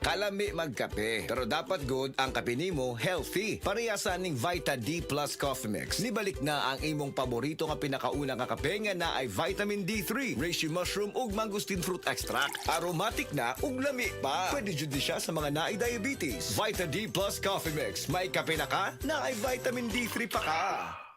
kalami magkape. Pero dapat good ang kape nimo healthy. Parehasan ning Vita D Plus Coffee Mix. Nibalik na ang imong paborito nga pinakauna nga kape nga na ay vitamin D3, reishi mushroom ug mangosteen fruit extract. Aromatic na ug lami pa. Pwede jud siya sa mga naay diabetes. Vita D Plus Coffee Mix. May kape na ka, na ay vitamin D3 pa ka.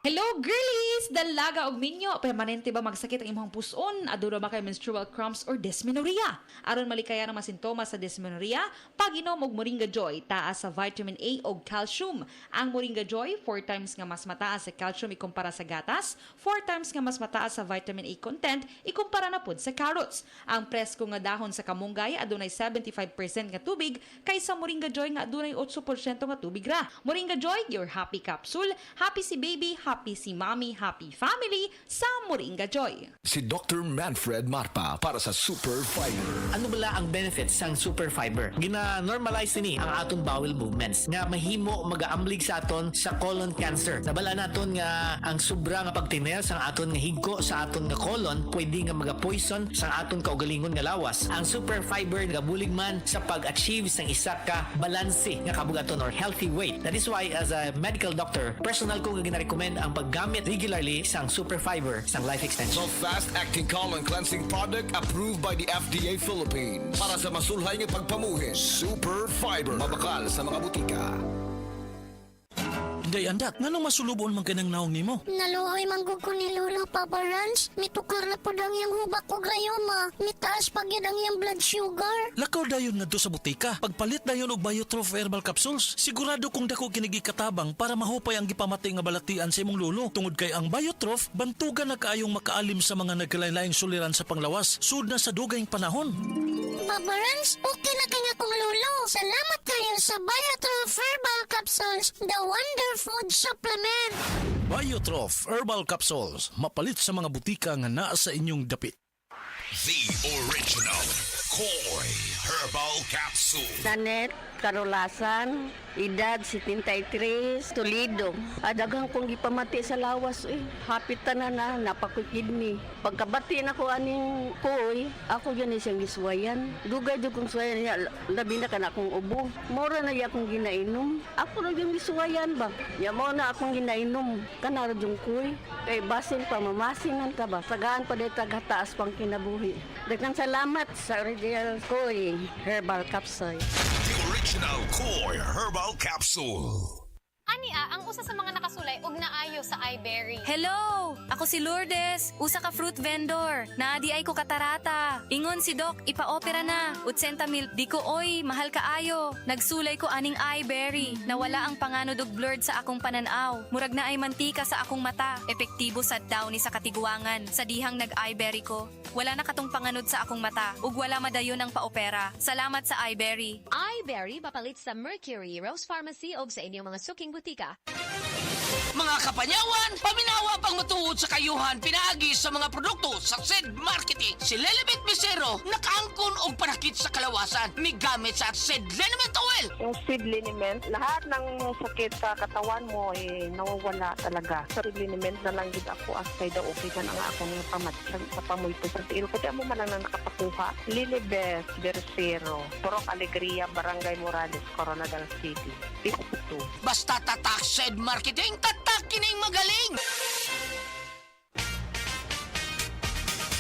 Hello girlies! Dalaga og minyo, permanente ba magsakit ang imong puson? Aduro ba kay menstrual cramps or dysmenorrhea? Aron malikaya ang mga sintomas sa dysmenorrhea, pag-inom og Moringa Joy, taas sa vitamin A og calcium. Ang Moringa Joy, 4 times nga mas mataas sa calcium ikumpara sa gatas, 4 times nga mas mataas sa vitamin A content ikumpara na pud sa carrots. Ang presko nga dahon sa kamunggay adunay 75% nga tubig kaysa Moringa Joy nga adunay 8% nga tubig ra. Moringa Joy, your happy capsule. Happy si baby, happy si mommy, happy family sa Moringa Joy. Si Dr. Manfred Marpa para sa Super Fiber. Ano bala ang benefits sang super fiber? Gina-normalize ni ang aton bowel movements nga mahimo magaamblig sa aton sa colon cancer. Nabala naton nga ang sobra nga pagtiner sang aton nga higko sa aton nga colon pwede nga maga-poison sang aton kaugalingon nga lawas. Ang super fiber gabulig man sa pag-achieve sang isa ka balanse nga kabugaton or healthy weight. That is why as a medical doctor, personal ko nga gina-recommend ang paggamit regularly sang super fiber sang life extension. So fast-acting colon cleansing product approved by the FDA Philippines. Para sa masulhay nga pagpamuhin, Super Fiber. Mabakal sa mga butika. Day andak, nganong masulubon man kanang naong nimo? Naluoy manggug ko ni Lola Papa Rans. Mitukar na po ang iyang hubak o grayoma. Mitaas pag yun ang iyang blood sugar. Lakaw dayon ngadto sa butika. Pagpalit dayon og Biotrof herbal capsules, sigurado kung dako kinigi katabang para mahupay ang gipamatay nga balatian sa imong lolo. Tungod kay ang Biotrof bantugan na kaayong makaalim sa mga nagkalain-laing suliran sa panglawas sud na sa dugayng panahon. Papa Rans, okay na kanya kong lolo. Salamat kayo sa Biotrof Herbal Capsules, the Wonder Food Supplement. Biotrof herbal capsules, mapalit sa mga butika nga naa sa inyong dapit. The original Koi Herbal Capsule. Danet Carolasan, edad 73, Toledo. Adagang kong gipamati sa lawas Hapit na napakoy kidney. Pagkabati na ko aning koy, ako yan siyang giswayan. Dugay jud kong swayan niya, labi na kana akong ubo. Mora na iya akong ginainom. Ako na yung giswayan ba? Ya mo na akong ginainom. Kanara yung koy. Kay basin pa mamasingan ka ba? Sagaan pa dito taas pang kinabuhi. Daghang salamat sa original koy herbal capsule. The original Koi Herbal Capsule. Ania, ang usa sa mga nakasulay og naayo sa iBerry. Hello! Ako si Lourdes, usa ka fruit vendor. Naadi ay ko katarata. Ingon si Doc, ipa-opera na. 80,000, di ko oy, mahal kaayo. Nagsulay ko aning iBerry. Nawala ang panganod og blurred sa akong pananaw. Murag na ay mantika sa akong mata. Epektibo sad daw ni sa katiguangan. Sa dihang nag-iBerry ko. Wala na katong panganod sa akong mata. Ug wala madayon ang paopera. Salamat sa iBerry. iBerry papalit sa Mercury, Rose Pharmacy o sa inyong mga suking butika. Mga kapanyawan, paminawa pang matuod sa kayuhan pinaagi sa mga produkto sa SED Marketing. Si Lelibet Misero, nakaangkon og panakit sa kalawasan. Migamit sa SED Liniment Oil. Yung seed liniment, lahat ng sakit sa katawan mo nawawala talaga. Sa seed liniment na lang din ako asay daw okay man ang akong pamat sa pamoy ko sa tiil. Kasi mo man lang na nakapakuha. Lilibet Bersero, Purok Alegria, Barangay Morales, Coronadal City. 52. Basta tatak SED Marketing, tatak kining magaling!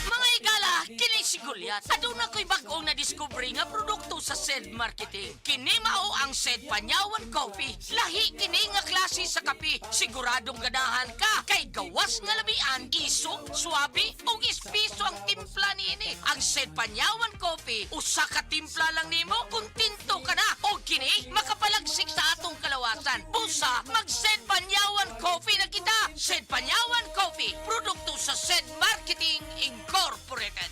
Mga igala, kini si Goliath. Aduna ko'y bagong na-discovery nga produkto sa SED Marketing. Kini mao ang SED Panyawan Coffee. Lahi kini nga klase sa kape. Siguradong ganahan ka kay gawas nga labian, isog, swabe ug espiso ang timpla niini. Ang SED Panyawan Coffee, usa ka timpla lang nimo, kontento ka na. O kini makapalagsik sa atong kalawasan. Busa, mag-SED Panyawan Coffee na kita. SED Panyawan Coffee, produkto sa SED Marketing Incorporated.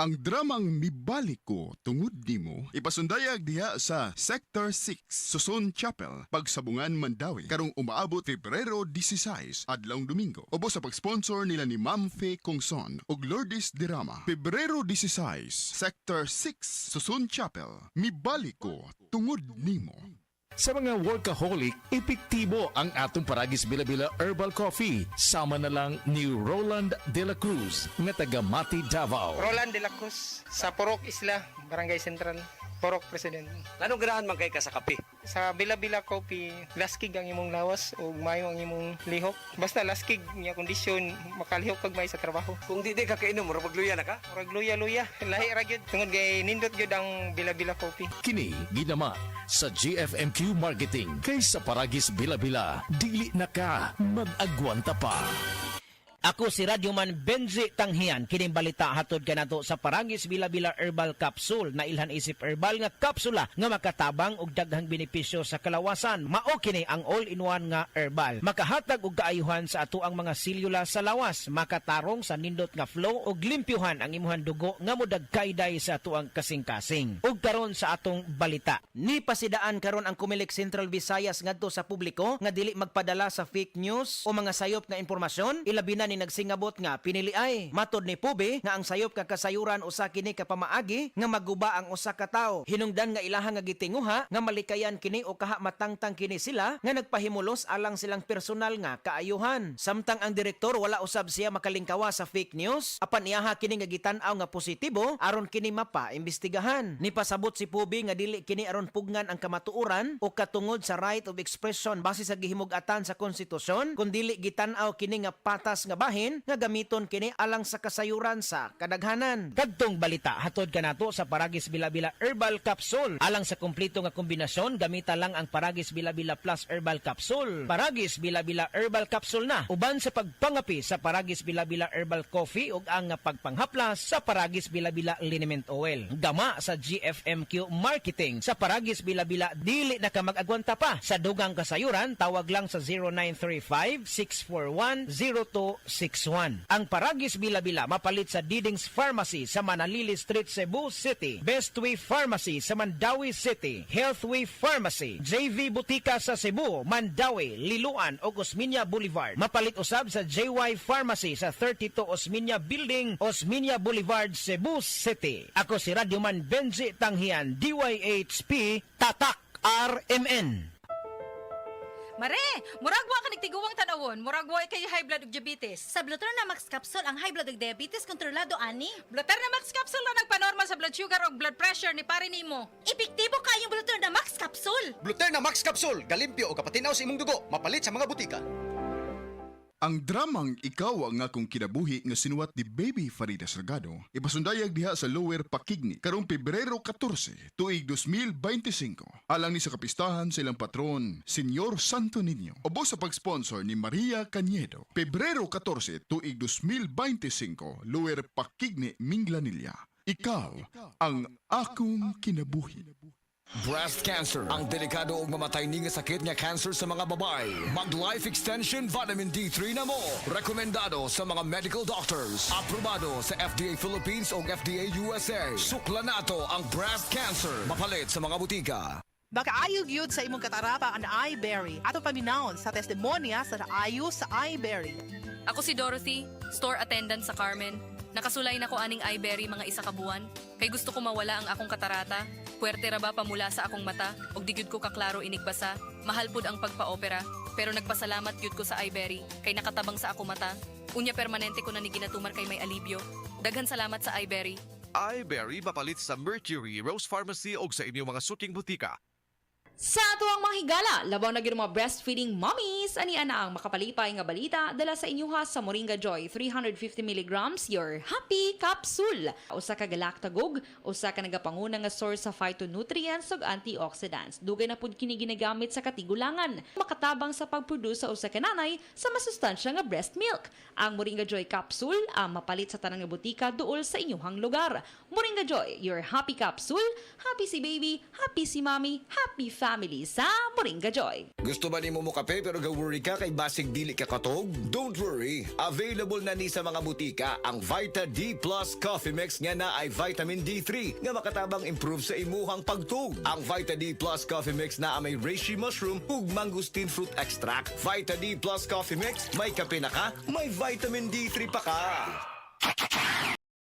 Ang dramang Mibalik Ko Tungod Nimo ipasundayag diha sa Sector 6, Susun Chapel, Pagsabungan, Mandawi, karong umaabot Pebrero 16, adlawng Domingo. Obo sa pag-sponsor nila ni Ma'am Faye Kongson ug Lourdes Dirama. Pebrero 16, Sector 6, Susun Chapel. Mibalik Ko Tungod Nimo. Sa mga workaholic, epektibo ang atong Paragis Bila-Bila Herbal Coffee. Sama na lang ni Roland De La Cruz, nga taga Mati, Davao. Roland De La Cruz, sa Purok Isla, Barangay Central, Porok President. Anong ganahan man kay ka sa kape? Sa Bila-Bila Coffee, laskig ang imong lawas o mayo ang imong lihok. Basta laskig niya kondisyon, makalihok kag may sa trabaho. Kung di ka kainom, mura magluya na ka? Murag luya-luya, lahi ra gyud. Tungod kay nindot gyud ang Bila-Bila Coffee. Kini ginama sa GFMQ Marketing kay sa Paragis Bila-Bila. Dili na ka mag-agwanta pa. Ako si Radyoman Benji Tanghian. Kining balita hatod kanato sa Paragis Bila-Bila Herbal Capsule na ilhan isip herbal nga kapsula nga makatabang og daghang benepisyo sa kalawasan. Mao kini ang all-in-one nga herbal. Makahatag og kaayuhan sa ato ang mga selula sa lawas, makatarong sa nindot nga flow og limpyuhan ang imuhang dugo nga modagkayday sa ato ang kasing-kasing. Ug karon sa atong balita. Ni pasidaan karon ang Kumilik Central Visayas ngadto sa publiko nga dili magpadala sa fake news o mga sayop nga impormasyon, ilabi na ni nagsingabot nga piniliay. Matod ni Pube nga ang sayop ka kasayuran usa kini ka pamaagi nga maguba ang usa ka tawo. Hinungdan nga ilahang nga gitinguha nga malikayan kini o kaha matangtang kini sila nga nagpahimulos alang silang personal nga kaayuhan. Samtang ang direktor wala usab siya makalingkawa sa fake news, apan iyaha kini nga gitan-aw nga positibo aron kini mapa-imbestigahan. Ni pasabot si Pube nga dili kini aron pugngan ang kamatuoran o katungod sa right of expression base sa gihimug-atan sa konstitusyon, kundi gitan-aw kini nga patas nga bahin nga gamiton kini alang sa kasayuran sa kadaghanan. Kadtong balita hatod kanato sa Paragis Bila-Bila Herbal Capsule. Alang sa kumpleto nga kombinasyon, gamita lang ang Paragis Bila-Bila Plus Herbal Capsule. Paragis Bila-Bila Herbal Capsule na uban sa pagpangapi sa Paragis Bila-Bila Herbal Coffee ug ang pagpanghaplas sa Paragis Bila-Bila Liniment Oil. Gama sa GFMQ Marketing sa Paragis Bila-Bila dili na ka mag-agwanta pa sa dugang kasayuran. Tawag lang sa 0935-641-0261. Ang Paragis Bila-Bila mapalit sa Diding's Pharmacy sa Manalili Street, Cebu City, Bestway Pharmacy sa Mandawi City, Healthway Pharmacy, JV Butika sa Cebu, Mandawi, Liloan o Osmeña Boulevard. Mapalit usab sa JY Pharmacy sa 32 Osmeña Building, Osmeña Boulevard, Cebu City. Ako si Radyoman Benji Tanghian, DYHP Tatak RMN. Mare, muragwa ka nagtiguwang tanawon, muragwa kay high blood ug diabetes. Sa Blutar na Max Capsule, ang high blood ug diabetes kontrolado ani. Blutar na Max Capsule na nagpanormal sa blood sugar ug blood pressure ni pare nimo. Epektibo kayong Blutar na Max Capsule. Blutar na Max Capsule, galimpyo o kapatinaw sa imong dugo, mapalit sa mga butika. Ang dramang Ikaw ang Akong Kinabuhi nga sinuwat ni Baby Farida Salgado ipasundayag diha sa Lower Pakigni karong Pebrero 14, tuig 2025. Alang ni sa kapistahan sa ilang patron, Senyor Santo Niño. Obo sa pag-sponsor ni Maria Cañedo. Pebrero 14, tuig 2025, Lower Pakigni, Minglanilla. Ikaw ang Akong Kinabuhi. Breast cancer, ang delikado ug mamatay ni nga sakit nga cancer sa mga babae. Mag Life Extension Vitamin D3 na mo. Rekomendado sa mga medical doctors. Aprobado sa FDA Philippines ug FDA USA. Sukla nato ang breast cancer. Mapalit sa mga butika. Makaayog yun sa imong katarata ang iBerry. Ato paminahon sa testimonya sa ayo sa iBerry. Ako si Dorothy, store attendant sa Carmen. Nakasulay na ko aning iBerry mga isa ka buwan. Kay gusto ko mawala ang akong katarata. Puwerte ra ba pamula sa akong mata? Og di gyud ko kaklaro inigbasa. Mahal pud ang pagpa-opera. Pero nagpasalamat gyud ko sa iBerry. Kay nakatabang sa akong mata. Unya permanente ko na ni ginatumar kay may alibyo. Daghan salamat sa iBerry. iBerry mapalit sa Mercury, Rose Pharmacy o sa inyong mga suking butika. Sa tuwang mga higala, labaw na gyud mga breastfeeding mommies, ani ana ang makapalipay nga balita dala sa inyuha sa Moringa Joy 350 mg your happy capsule. Usa ka galactagog, usa ka nagapanguna nga source sa phytonutrients ug antioxidants. Dugay na pud kini ginagamit sa katigulangan, makatabang sa pagproduce sa usa ka nanay sa masustansya nga breast milk. Ang Moringa Joy capsule ang mapalit sa tanang nga butika duol sa inyuhang lugar. Moringa Joy, your happy capsule. Happy si baby, happy si mommy, happy family sa Moringa Joy. Gusto ba nimo mo kape pero ga-worry ka kay basig dili ka katog? Don't worry. Available na ni sa mga butika ang Vita D Plus Coffee Mix nga na ay vitamin D3 nga makatabang improve sa imuhang pagtug. Ang Vita D Plus Coffee Mix na may reishi mushroom ug mangosteen fruit extract. Vita D Plus Coffee Mix, may kape na ka, may vitamin D3 pa ka.